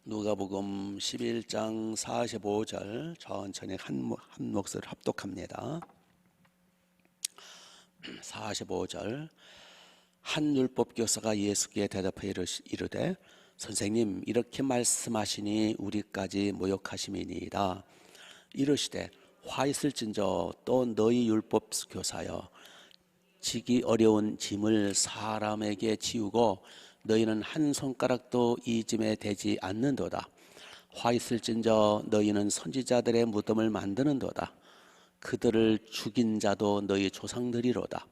누가복음 11장 45절 천천히 한 목소리를 합독합니다. 45절 한 율법교사가 예수께 대답해 이르되 선생님 이렇게 말씀하시니 우리까지 모욕하심이니이다. 이르시되 화 있을진저 또 너희 율법교사여 지기 어려운 짐을 사람에게 지우고 너희는 한 손가락도 이 짐에 대지 않는도다. 화 있을진저 너희는 선지자들의 무덤을 만드는도다. 그들을 죽인 자도 너희 조상들이로다.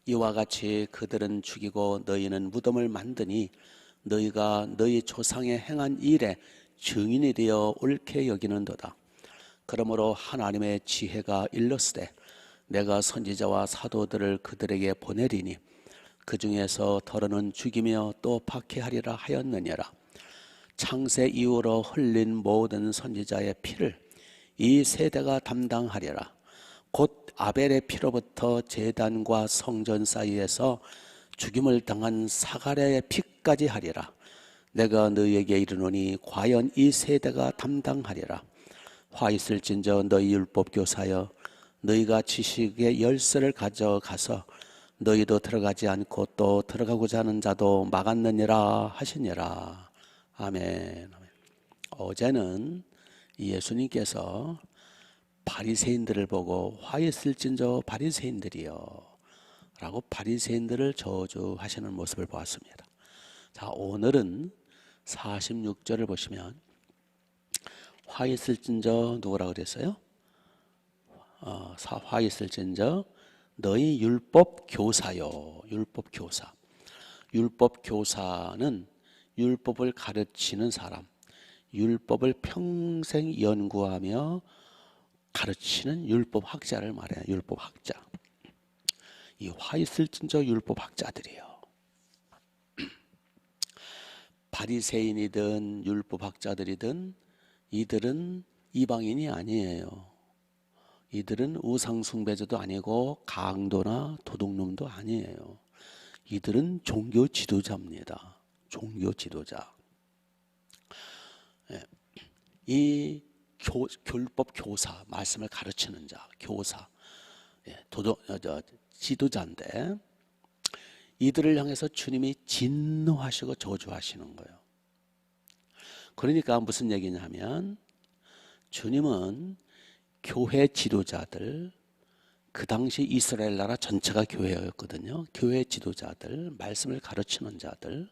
이와 같이 그들은 죽이고 너희는 무덤을 만드니 너희가 너희 조상의 행한 일에 증인이 되어 옳게 여기는도다. 그러므로 하나님의 지혜가 일렀으되 내가 선지자와 사도들을 그들에게 보내리니 그 중에서 더러는 죽이며 또 박해하리라 하였느니라. 창세 이후로 흘린 모든 선지자의 피를 이 세대가 담당하리라. 곧 아벨의 피로부터 제단과 성전 사이에서 죽임을 당한 사가랴의 피까지 하리라. 내가 너희에게 이르노니 과연 이 세대가 담당하리라. 화 있을진저 너희 율법교사여 너희가 지식의 열쇠를 가져가서 너희도 들어가지 않고 또 들어가고자 하는 자도 막았느니라 하시니라. 아멘. 어제는 예수님께서 바리새인들을 보고 화 있을진저 바리새인들이여 라고 바리새인들을 저주하시는 모습을 보았습니다. 자, 오늘은 46절을 보시면 화 있을진저 누구라고 그랬어요? 화 있을진저 너희 율법 교사요. 율법 교사. 율법 교사는 율법을 가르치는 사람, 율법을 평생 연구하며 가르치는 율법 학자를 말해요. 율법 학자. 이 화 있을진저 율법 학자들이요. 바리새인이든 율법 학자들이든 이들은 이방인이 아니에요. 이들은 우상숭배자도 아니고 강도나 도둑놈도 아니에요. 이들은 종교 지도자입니다. 종교 지도자. 이 율법 교사, 말씀을 가르치는 자, 교사, 지도자인데 이들을 향해서 주님이 진노하시고 저주하시는 거예요. 그러니까 무슨 얘기냐면 주님은 교회 지도자들, 그 당시 이스라엘 나라 전체가 교회였거든요. 교회 지도자들, 말씀을 가르치는 자들,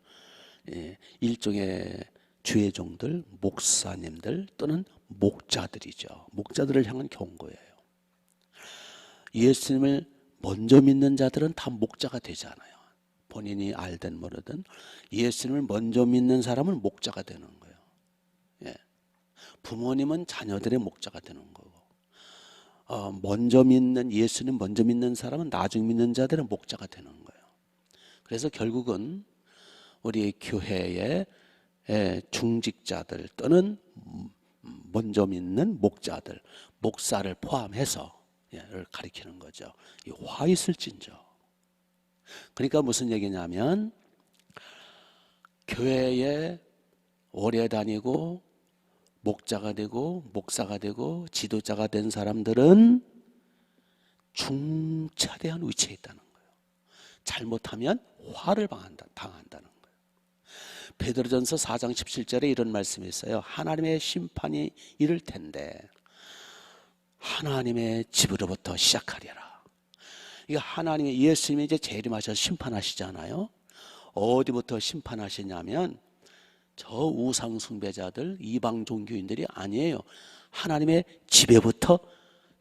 일종의 주의 종들, 목사님들 또는 목자들이죠. 목자들을 향한 경고예요. 예수님을 먼저 믿는 자들은 다 목자가 되잖아요. 본인이 알든 모르든 예수님을 먼저 믿는 사람은 목자가 되는 거예요. 부모님은 자녀들의 목자가 되는 거고 먼저 믿는 예수님 먼저 믿는 사람은 나중 믿는 자들은 목자가 되는 거예요. 그래서 결국은 우리 교회의 중직자들 또는 먼저 믿는 목자들, 목사를 포함해서 를 가리키는 거죠. 이 화 있을진저. 그러니까 무슨 얘기냐면 교회에 오래 다니고 목자가 되고 목사가 되고 지도자가 된 사람들은 중차대한 위치에 있다는 거예요. 잘못하면 화를 당한다는 거예요. 베드로전서 4장 17절에 이런 말씀이 있어요. 하나님의 심판이 이를 텐데 하나님의 집으로부터 시작하리라. 이거 하나님의 예수님이 이제 재림하셔서 심판하시잖아요. 어디부터 심판하시냐면 저 우상 숭배자들, 이방 종교인들이 아니에요. 하나님의 집에부터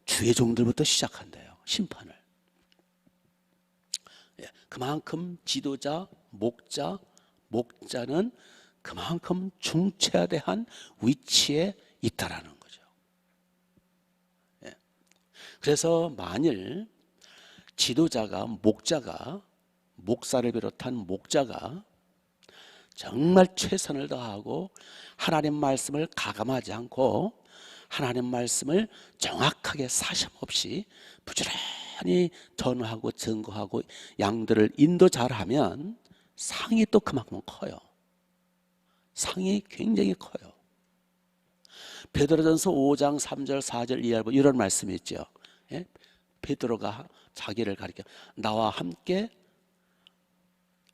주의 종들부터 시작한대요. 심판을. 그만큼 지도자, 목자는 그만큼 중차대한 위치에 있다라는 거죠. 그래서 만일 지도자가, 목사를 비롯한 목자가 정말 최선을 다하고 하나님 말씀을 가감하지 않고 하나님 말씀을 정확하게 사심 없이 부지런히 전하고 증거하고 양들을 인도 잘하면 상이 또 그만큼 커요. 상이 굉장히 커요. 베드로전서 5장 3절 4절 이하에 이런 말씀이 있죠. 예? 베드로가 자기를 가리켜 나와 함께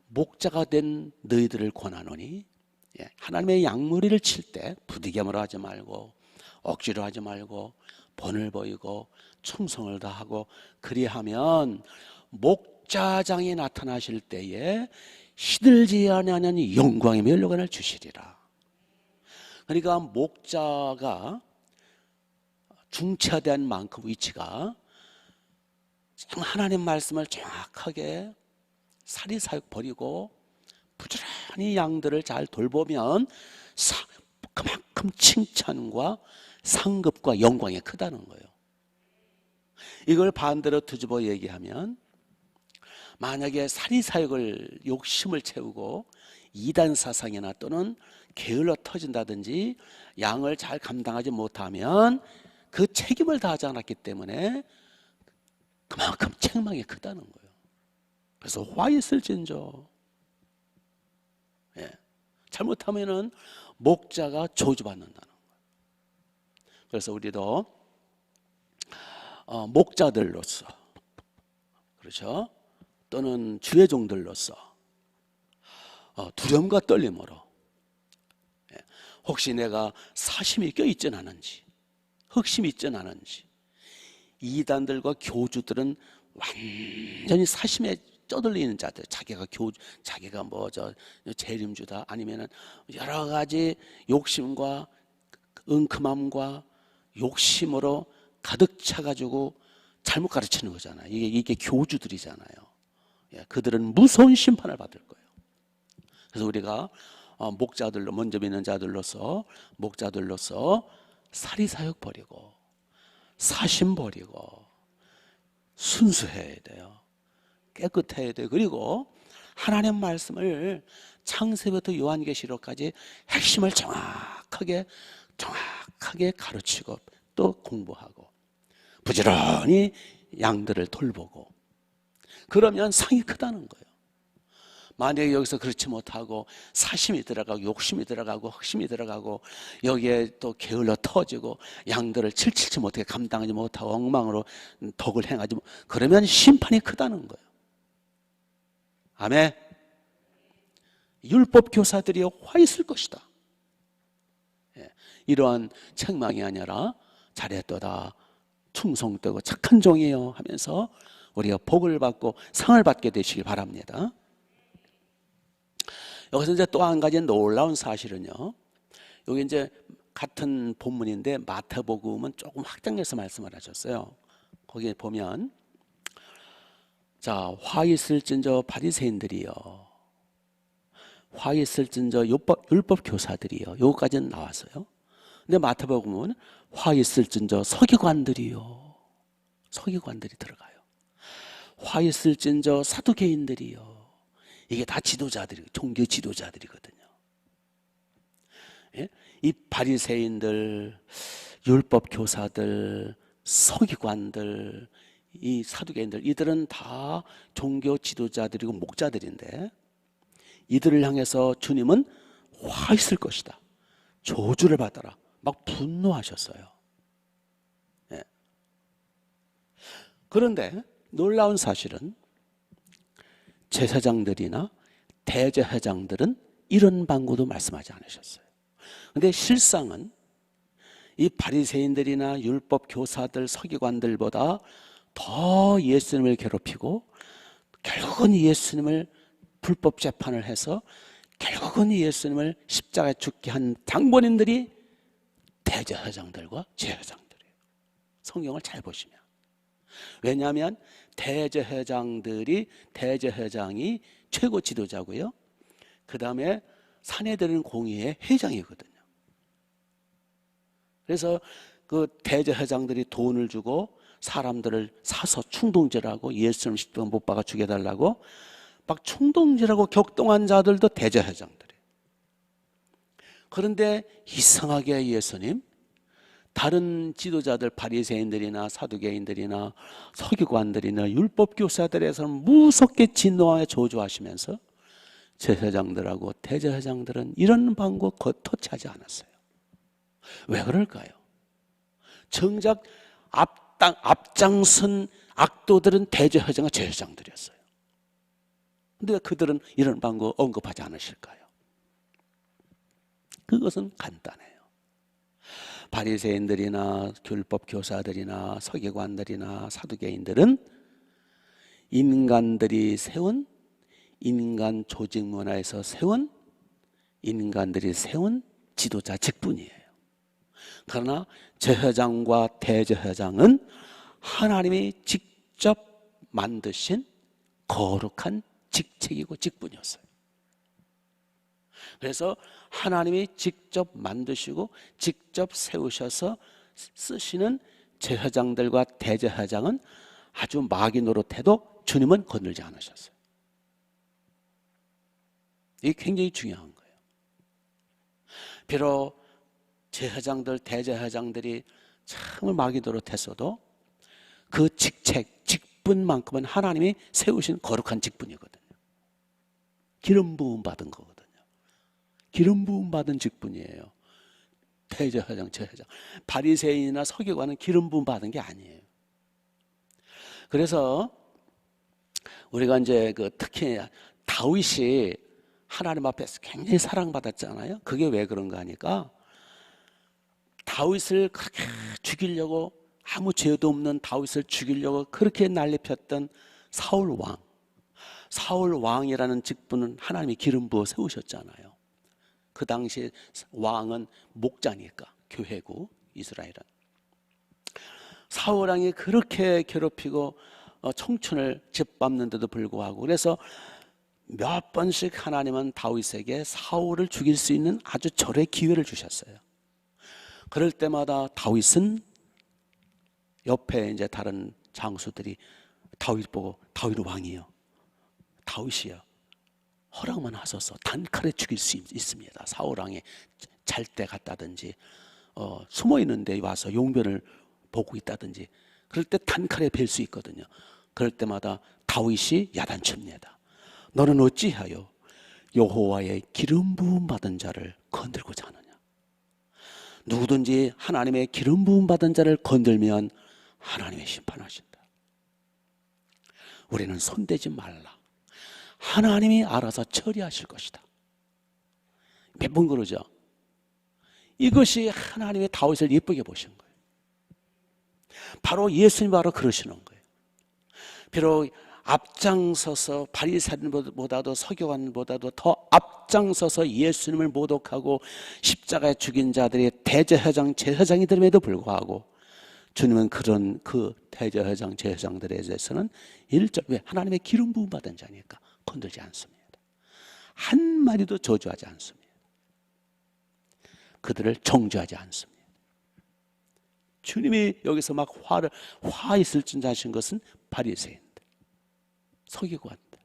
목자가 된 너희들을 권하노니, 예, 하나님의 양무리를 칠 때 부득이함으로 하지 말고 억지로 하지 말고 본을 보이고 충성을 다하고 그리하면 목자장이 나타나실 때에 시들지 아니하는 영광의 멸류관을 주시리라. 그러니까 목자가 중차대한 만큼 위치가 하나님 말씀을 정확하게 사리사욕 버리고 부지런히 양들을 잘 돌보면 그만큼 칭찬과 상급과 영광이 크다는 거예요. 이걸 반대로 뒤집어 얘기하면, 만약에 사리사욕을 욕심을 채우고 이단 사상이나 또는 게을러 터진다든지 양을 잘 감당하지 못하면 그 책임을 다하지 않았기 때문에 그만큼 책망이 크다는 거예요. 그래서 화 있을진저, 예, 잘못하면은 목자가 저주받는다는 거예요. 그래서 우리도 목자들로서, 그렇죠? 또는 주의 종들로서 두려움과 떨림으로, 예, 혹시 내가 사심이 껴있진 않은지, 흑심이 있진 않은지. 이단들과 교주들은 완전히 사심에 쩌들리는 자들, 자기가 재림주다, 아니면은 여러 가지 욕심과 은큼함과 욕심으로 가득 차가지고 잘못 가르치는 거잖아요. 이게 교주들이잖아요. 예, 그들은 무서운 심판을 받을 거예요. 그래서 우리가 목자들로, 먼저 믿는 자들로서, 목자들로서 사리사욕 버리고 사심 버리고 순수해야 돼요. 깨끗해야 돼요. 그리고 하나님 말씀을 창세부터 요한계시록까지 핵심을 정확하게 가르치고 또 공부하고 부지런히 양들을 돌보고, 그러면 상이 크다는 거예요. 만약에 여기서 그렇지 못하고 사심이 들어가고 욕심이 들어가고 흑심이 들어가고 여기에 또 게을러 터지고 양들을 칠칠치 못하게 감당하지 못하고 엉망으로 덕을 행하지 못, 그러면 심판이 크다는 거예요. 아멘. 율법 교사들이 화 있을 것이다. 예, 이러한 책망이 아니라 잘했도다, 충성되고 착한 종이에요 하면서 우리가 복을 받고 상을 받게 되시길 바랍니다. 여기서 이제 또 한 가지 놀라운 사실은요, 여기 이제 같은 본문인데 마태복음은 조금 확장해서 말씀을 하셨어요. 거기에 보면, 자, 화 있을진저 바리새인들이요, 화 있을진저 율법 교사들이요, 요거까지는 나왔어요. 근데 마태복음은 화 있을진저 서기관들이요, 서기관들이 들어가요. 화 있을진저 사두개인들이요, 이게 다 지도자들이, 종교 지도자들이거든요. 예? 이 바리새인들, 율법 교사들, 서기관들, 이 사두개인들, 이들은 다 종교 지도자들이고 목자들인데, 이들을 향해서 주님은 화 있을 것이다, 저주를 받아라, 막 분노하셨어요. 예. 그런데 놀라운 사실은 제사장들이나 대제사장들은 이런 방구도 말씀하지 않으셨어요. 그런데 실상은 이 바리새인들이나 율법 교사들, 서기관들보다 더 예수님을 괴롭히고 결국은 예수님을 불법 재판을 해서 결국은 예수님을 십자가에 죽게 한 장본인들이 대제사장들과 제사장들이에요. 성경을 잘 보시면. 왜냐하면 대제사장이 최고 지도자고요, 그 다음에 산헤드린 공의회 회장이거든요. 그래서 그 대제사장들이 돈을 주고 사람들을 사서 충동질하고 예수님 십자가 못 박아 죽여달라고 막 충동질하고 격동한 자들도 대제사장들이에요. 그런데 이상하게 예수님, 다른 지도자들, 바리새인들이나 사두개인들이나 서기관들이나 율법 교사들에서는 무섭게 진노하여 저주하시면서 제사장들하고 대제사장들은 이런 방법 거토치하지 않았어요. 왜 그럴까요? 정작 앞장선 악도들은 대제사장과 제사장들이었어요. 근데 그들은 이런 방법 언급하지 않으실까요? 그것은 간단해요. 바리새인들이나 율법 교사들이나 서기관들이나 사두개인들은 인간들이 세운 인간 조직 문화에서 세운 인간들이 세운 지도자 직분이에요. 그러나 제사장과 대제사장은 하나님이 직접 만드신 거룩한 직책이고 직분이었어요. 그래서 하나님이 직접 만드시고 직접 세우셔서 쓰시는 제사장들과 대제사장은 아주 마귀 노릇해도 주님은 건들지 않으셨어요. 이게 굉장히 중요한 거예요. 비록 제사장들, 대제사장들이 정말 마귀 노릇했어도 그 직책, 직분만큼은 하나님이 세우신 거룩한 직분이거든요. 기름 부음 받은 거거든요. 기름 부음 받은 직분이에요. 대제사장, 제사장. 바리새인이나 서기관은 기름 부음 받은 게 아니에요. 그래서 우리가 이제 특히 다윗이 하나님 앞에서 굉장히 사랑받았잖아요. 그게 왜 그런가 하니까 다윗을 그렇게 죽이려고, 아무 죄도 없는 다윗을 죽이려고 그렇게 난리 폈던 사울 왕. 사울 왕이라는 직분은 하나님이 기름 부어 세우셨잖아요. 그 당시 왕은 목자니까, 교회고 이스라엘은. 사울 왕이 그렇게 괴롭히고 청춘을 짓밟는데도 불구하고, 그래서 몇 번씩 하나님은 다윗에게 사울을 죽일 수 있는 아주 절의 기회를 주셨어요. 그럴 때마다 다윗은 옆에 이제 다른 장수들이 다윗 보고, 다윗 왕이요, 다윗이요, 허락만 하소서, 단칼에 죽일 수 있습니다. 사울 왕이 잘 때 갔다든지 숨어 있는데 와서 용변을 보고 있다든지, 그럴 때 단칼에 뵐 수 있거든요. 그럴 때마다 다윗이 야단칩니다. 너는 어찌하여 여호와의 기름 부음 받은 자를 건들고자 하느냐. 누구든지 하나님의 기름 부음 받은 자를 건들면 하나님의 심판하신다. 우리는 손대지 말라. 하나님이 알아서 처리하실 것이다. 몇 번 그러죠. 이것이 하나님의 다윗을 예쁘게 보신 거예요. 바로 예수님 바로 그러시는 거예요. 비록 앞장서서 바리새인보다도 서기관보다도 더 앞장서서 예수님을 모독하고 십자가에 죽인 자들이 대제사장, 제사장이 됨에도 불구하고 주님은 그런 그 대제사장, 제사장들에 대해서는 일절, 왜? 하나님의 기름 부음 받은 자니까 건들지 않습니다. 한마디도 저주하지 않습니다. 그들을 정죄하지 않습니다. 주님이 여기서 막 화 있을 줄 아신 것은 바리새인들, 서기관들,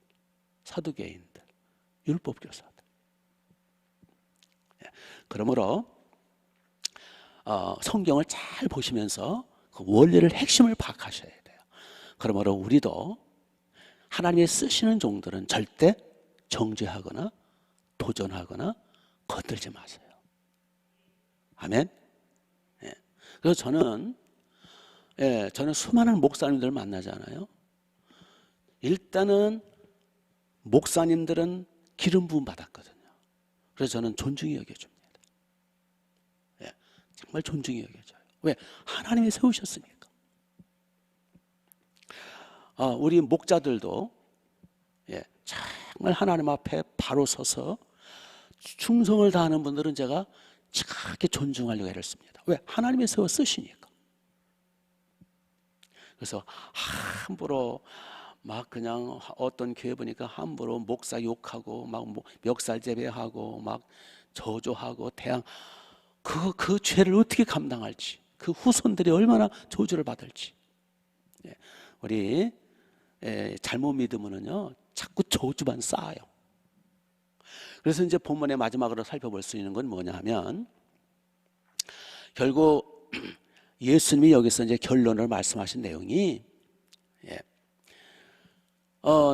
사두개인들, 율법교사들. 그러므로 성경을 잘 보시면서 그 원리를, 핵심을 파악하셔야 돼요. 그러므로 우리도 하나님이 쓰시는 종들은 절대 정죄하거나 도전하거나 건들지 마세요. 아멘. 그래서 저는 수많은 목사님들을 만나잖아요. 일단은 목사님들은 기름 부음 받았거든요. 그래서 저는 존중히 여겨줍니다. 정말 존중히 여겨져요. 왜? 하나님이 세우셨으니까. 우리 목자들도 정말 하나님 앞에 바로 서서 충성을 다하는 분들은 제가 지극히 존중하려고 애를 씁니다. 왜? 하나님이 세워 쓰시니까. 그래서 함부로 막 그냥 어떤 교회 보니까 함부로 목사 욕하고 막 멱살 재배하고 막 저주하고 그 죄를 어떻게 감당할지, 그 후손들이 얼마나 저주를 받을지. 우리 잘못 믿으면요 자꾸 저주만 쌓아요. 그래서 이제 본문의 마지막으로 살펴볼 수 있는 건 뭐냐 하면, 결국 예수님이 여기서 이제 결론을 말씀하신 내용이,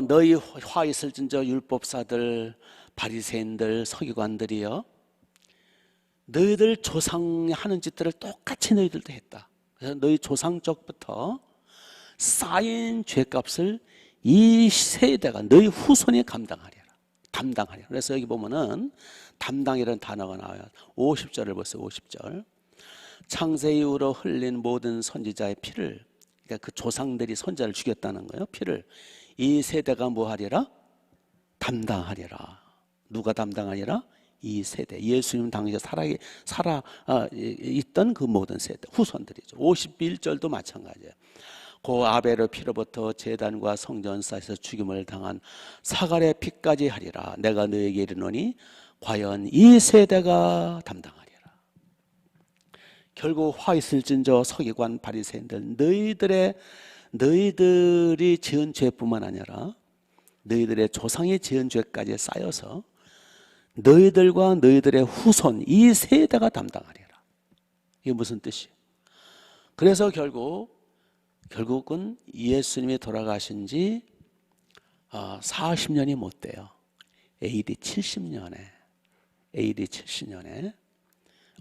너희 화 있을진저 율법사들, 바리새인들, 서기관들이요, 너희들 조상이 하는 짓들을 똑같이 너희들도 했다. 그래서 너희 조상 쪽부터 쌓인 죄값을 이 세대가, 너희 후손이 감당하리라. 담당하리라. 그래서 여기 보면은 담당이라는 단어가 나와요. 50절을 보세요. 50절. 창세 이후로 흘린 모든 선지자의 피를, 그러니까 그 조상들이 선자를 죽였다는 거예요. 피를 이 세대가 뭐 하리라? 담당하리라. 누가 담당하리라? 이 세대, 예수님 당시에 있던 그 모든 세대, 후손들이죠. 51절도 마찬가지예요. 고 아벨의 피로부터 제단과 성전 사이에서 죽임을 당한 사갈의 피까지 하리라. 내가 너에게 이르노니 과연 이 세대가 담당하리라. 결국 화 있을진저 서기관 바리새인들, 너희들이 지은 죄뿐만 아니라 너희들의 조상이 지은 죄까지 쌓여서 너희들과 너희들의 후손 이 세대가 담당하리라. 이게 무슨 뜻이에요? 그래서 결국은 예수님이 돌아가신 지 40년이 못 돼요. AD 70년에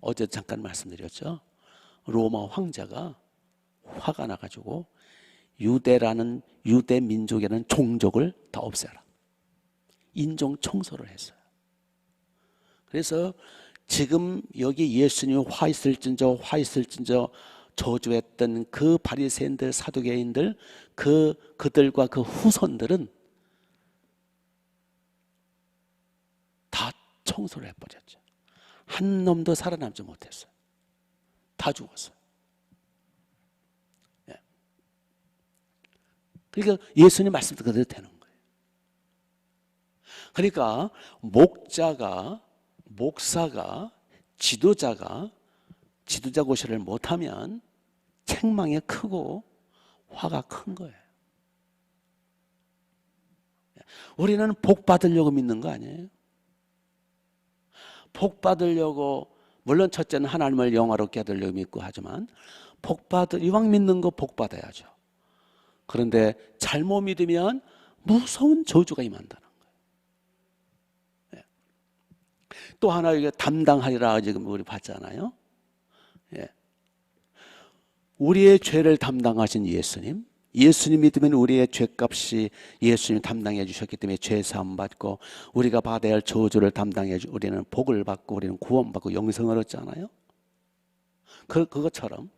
어제 잠깐 말씀드렸죠. 로마 황제가 화가 나가지고 유대 민족이라는 종족을 다 없애라. 인종 청소를 했어요. 그래서 지금 여기 예수님이 화 있을진저 저주했던 그 바리새인들, 사두개인들, 그들과 그 후손들은 다 청소를 해버렸죠. 한 놈도 살아남지 못했어요. 다 죽었어요. 예. 그러니까 예수님 말씀도 그대로 되는 거예요. 그러니까 목사가, 지도자 고시를 못하면 책망이 크고 화가 큰 거예요. 우리는 복 받으려고 믿는 거 아니에요? 복 받으려고, 물론 첫째는 하나님을 영화롭게 하려고 믿고 하지만 이왕 믿는 거 복 받아야죠. 그런데 잘못 믿으면 무서운 저주가 임한다는 거예요. 또 하나 이게 담당하리라 지금 우리 봤잖아요. 예. 우리의 죄를 담당하신 예수님 믿으면 우리의 죄값이 예수님 담당해 주셨기 때문에 죄 사함 받고 우리가 받아야 할 저주를 담당해 주, 우리는 복을 받고 우리는 구원받고 영생을 얻잖아요. 그것처럼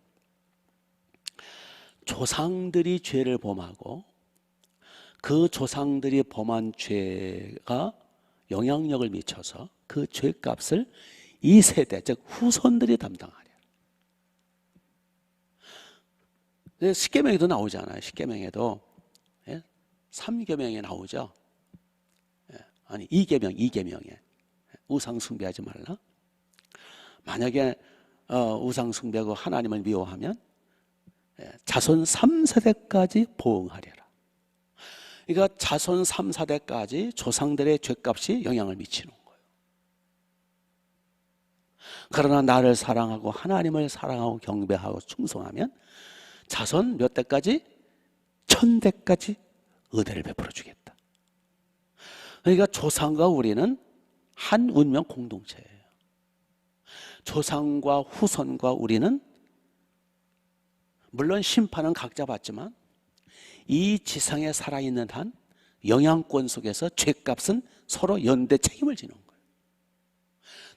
조상들이 죄를 범하고 그 조상들이 범한 죄가 영향력을 미쳐서 그 죄값을 이 세대, 즉 후손들이 담당하리라. 십계명에도 나오잖아요. 십계명에도 3계명에 나오죠. 아니 2계명에 우상 숭배하지 말라. 만약에 우상 숭배하고 하나님을 미워하면 자손 3세대까지 보응하리라. 그러니까 자손 3세대까지 조상들의 죄값이 영향을 미치는 거예요. 그러나 나를 사랑하고 하나님을 사랑하고 경배하고 충성하면 자손 몇 대까지? 1000대까지 은혜를 베풀어 주겠다. 그러니까 조상과 우리는 한 운명 공동체예요. 조상과 후손과 우리는 물론 심판은 각자 받지만 이 지상에 살아있는 한 영향권 속에서 죄값은 서로 연대 책임을 지는 거예요.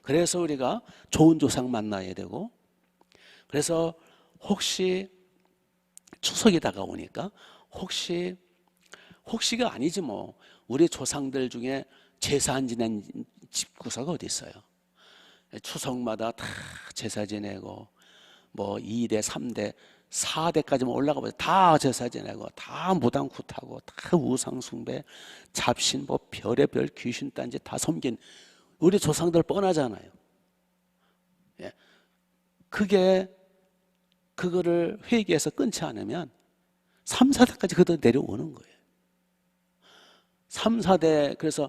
그래서 우리가 좋은 조상 만나야 되고, 그래서 혹시 추석이 다가오니까 혹시가 아니지 뭐 우리 조상들 중에 제사 안 지낸 집구석가 어디 있어요? 추석마다 다 제사 지내고 뭐 2대, 3대, 4대까지만 올라가 보세요. 다 제사 지내고 다 무당구 타고 다 우상숭배, 잡신, 뭐 별의별 귀신 딴지 다 섬긴 우리 조상들 뻔하잖아요. 예. 그거를 회개해서 끊지 않으면 3, 4대까지 그대로 내려오는 거예요. 3, 4대, 그래서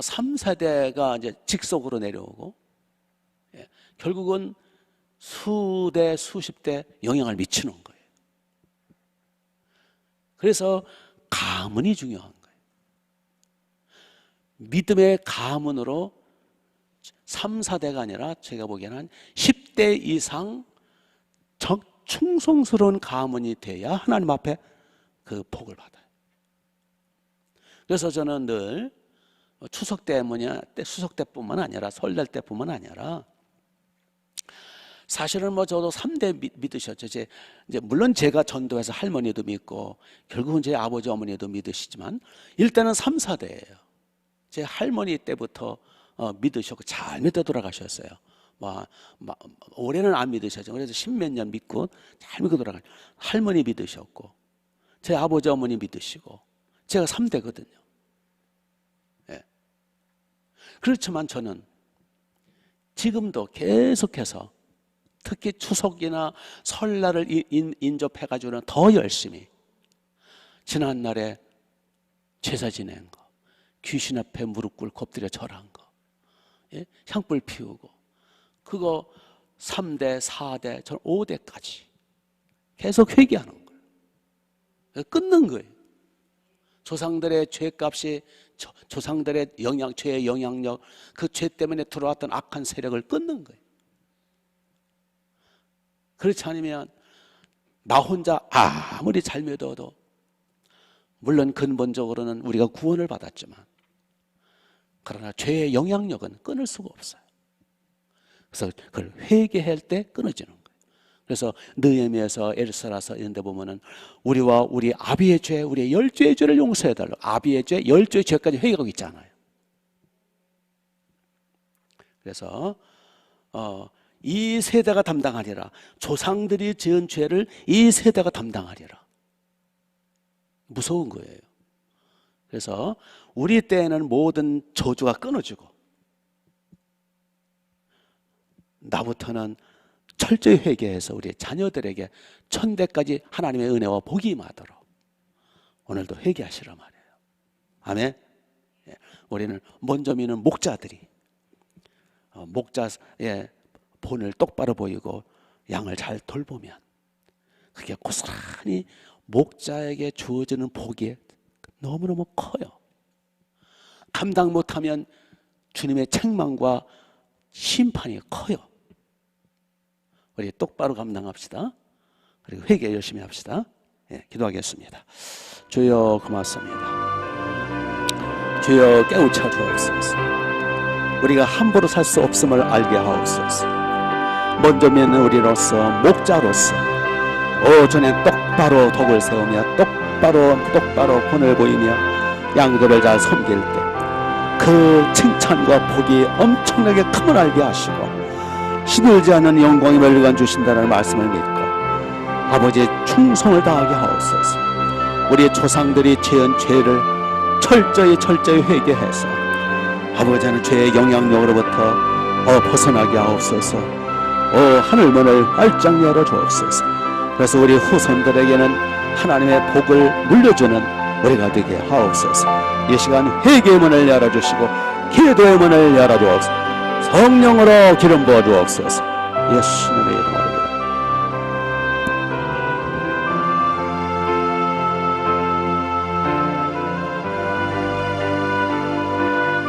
3, 4대가 이제 직속으로 내려오고, 예. 결국은 수대, 수십 대 영향을 미치는 거예요. 그래서 가문이 중요한 거예요. 믿음의 가문으로 3, 4대가 아니라 제가 보기에는 한 10대 이상 충성스러운 가문이 돼야 하나님 앞에 그 복을 받아요. 그래서 저는 늘 추석 때뿐만 아니라 설날 때뿐만 아니라 사실은 저도 3대 믿으셨죠. 이제 물론 제가 전도해서 할머니도 믿고 결국은 제 아버지 어머니도 믿으시지만 일단은 3, 4대예요. 제 할머니 때부터 믿으셨고 잘 믿어 돌아가셨어요. 올해는 안 믿으셨죠. 그래서 10몇 년 믿고 잘 믿고 돌아가셨어요. 할머니 믿으셨고 제 아버지 어머니 믿으시고 제가 3대거든요. 예. 그렇지만 저는 지금도 계속해서 특히 추석이나 설날을 인접해가지고는 더 열심히 지난날에 제사 지낸 거, 귀신 앞에 무릎 꿇고 엎드려 절한 거, 예? 향불 피우고 그거 3대, 4대, 저는 5대까지 계속 회개하는 거예요. 끊는 거예요. 조상들의 죄값이 조상들의 죄의 영향력, 그 죄 때문에 들어왔던 악한 세력을 끊는 거예요. 그렇지 않으면 나 혼자 아무리 잘 믿어도 물론 근본적으로는 우리가 구원을 받았지만 그러나 죄의 영향력은 끊을 수가 없어요. 그래서 그걸 회개할 때 끊어지는 거예요. 그래서 느헤미야서 엘사라서 이런 데 보면은 우리와 우리 아비의 죄, 우리의 10죄의 죄를 용서해달라고 아비의 죄, 10죄의 죄까지 회개하고 있잖아요. 그래서 이 세대가 담당하리라. 조상들이 지은 죄를 이 세대가 담당하리라. 무서운 거예요. 그래서 우리 때에는 모든 저주가 끊어지고 나부터는 철저히 회개해서 우리 자녀들에게 천대까지 하나님의 은혜와 복이 임하도록 오늘도 회개하시라 말이에요. 아멘. 우리는 먼저 믿는 목자들이 목자의 본을 똑바로 보이고 양을 잘 돌보면 그게 고스란히 목자에게 주어지는 복이 너무너무 커요. 감당 못하면 주님의 책망과 심판이 커요. 우리 똑바로 감당합시다. 그리고 회개 열심히 합시다. 기도하겠습니다. 주여 고맙습니다. 주여 깨우쳐 주옵소서. 우리가 함부로 살 수 없음을 알게 하옵소서. 먼저 믿는 우리로서 목자로서 주님 똑바로 덕을 세우며 똑바로 본을 보이며 양들을 잘 섬길 때 그 칭찬과 복이 엄청나게 큼을 알게 하시고 시들지 않는 영광이 멸류관 주신다는 말씀을 믿고 아버지의 충성을 다하게 하옵소서. 우리의 조상들이 지은 죄를 철저히 회개해서 아버지는 죄의 영향력으로부터 벗어나게 하옵소서. 하늘문을 활짝 열어주옵소서. 그래서 우리 후손들에게는 하나님의 복을 물려주는 우리가 되게 하옵소서. 이 시간 회개의 문을 열어주시고 기도의 문을 열어주옵소서. 성령으로 기름 부어주옵소서. 예수님의 이름으로